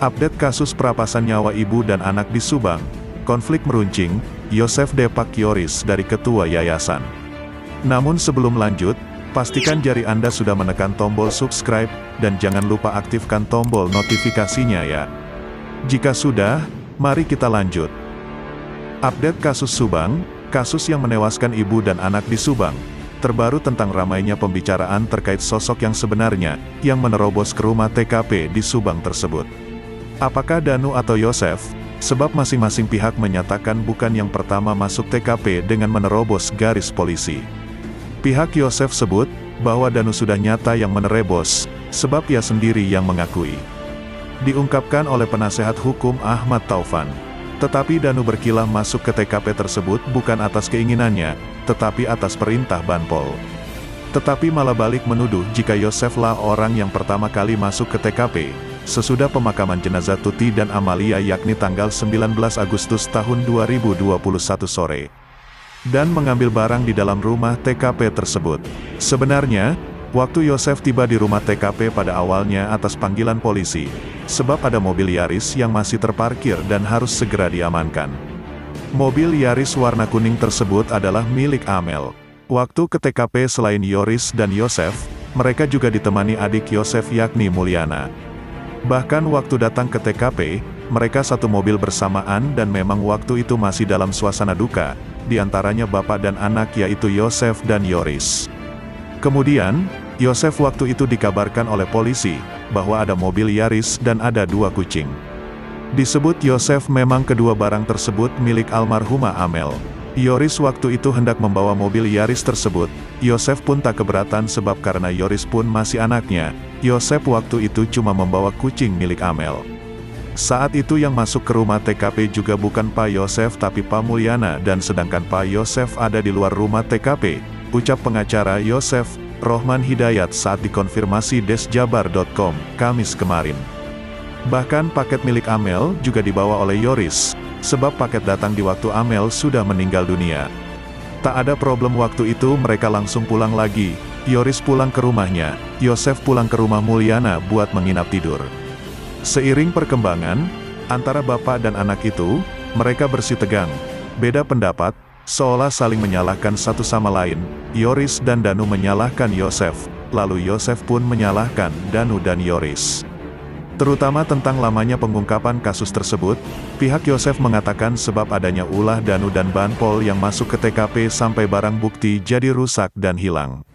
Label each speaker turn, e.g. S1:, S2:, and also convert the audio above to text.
S1: Update kasus perampasan nyawa ibu dan anak di Subang. Konflik meruncing, Yosef depak Yoris dari ketua yayasan. Namun sebelum lanjut, pastikan jari Anda sudah menekan tombol subscribe, dan jangan lupa aktifkan tombol notifikasinya ya. Jika sudah, mari kita lanjut. Update kasus Subang, kasus yang menewaskan ibu dan anak di Subang. Terbaru tentang ramainya pembicaraan terkait sosok yang sebenarnya, yang menerobos ke rumah TKP di Subang tersebut. Apakah Danu atau Yosef? Sebab masing-masing pihak menyatakan bukan yang pertama masuk TKP dengan menerobos garis polisi. Pihak Yosef sebut, bahwa Danu sudah nyata yang menerobos, sebab ia sendiri yang mengakui. Diungkapkan oleh penasehat hukum Ahmad Taufan. Tetapi Danu berkilah masuk ke TKP tersebut bukan atas keinginannya, tetapi atas perintah Banpol. Tetapi malah balik menuduh jika Yosef lah orang yang pertama kali masuk ke TKP, sesudah pemakaman jenazah Tuti dan Amalia yakni tanggal 19 Agustus tahun 2021 sore. Dan mengambil barang di dalam rumah TKP tersebut. Sebenarnya, waktu Yosef tiba di rumah TKP pada awalnya atas panggilan polisi, sebab ada mobil Yaris yang masih terparkir dan harus segera diamankan. Mobil Yaris warna kuning tersebut adalah milik Amel. Waktu ke TKP selain Yoris dan Yosef, mereka juga ditemani adik Yosef yakni Mulyana. Bahkan waktu datang ke TKP, mereka satu mobil bersamaan dan memang waktu itu masih dalam suasana duka, diantaranya bapak dan anak yaitu Yosef dan Yoris. Kemudian, Yosef waktu itu dikabarkan oleh polisi, bahwa ada mobil Yaris dan ada 2 kucing. Disebut Yosef memang kedua barang tersebut milik almarhumah Amel. Yoris waktu itu hendak membawa mobil Yaris tersebut, Yosef pun tak keberatan sebab karena Yoris pun masih anaknya, Yosef waktu itu cuma membawa kucing milik Amel. Saat itu yang masuk ke rumah TKP juga bukan Pak Yosef tapi Pak Mulyana dan sedangkan Pak Yosef ada di luar rumah TKP, ucap pengacara Yosef, Rohman Hidayat saat dikonfirmasi desjabar.com, Kamis kemarin. Bahkan paket milik Amel juga dibawa oleh Yoris, sebab paket datang di waktu Amel sudah meninggal dunia. Tak ada problem waktu itu mereka langsung pulang lagi, Yoris pulang ke rumahnya, Yosef pulang ke rumah Mulyana buat menginap tidur. Seiring perkembangan, antara bapak dan anak itu, mereka bersih tegang, beda pendapat, seolah saling menyalahkan satu sama lain, Yoris dan Danu menyalahkan Yosef, lalu Yosef pun menyalahkan Danu dan Yoris. Terutama tentang lamanya pengungkapan kasus tersebut, pihak Yosef mengatakan sebab adanya ulah Danu dan Banpol yang masuk ke TKP sampai barang bukti jadi rusak dan hilang.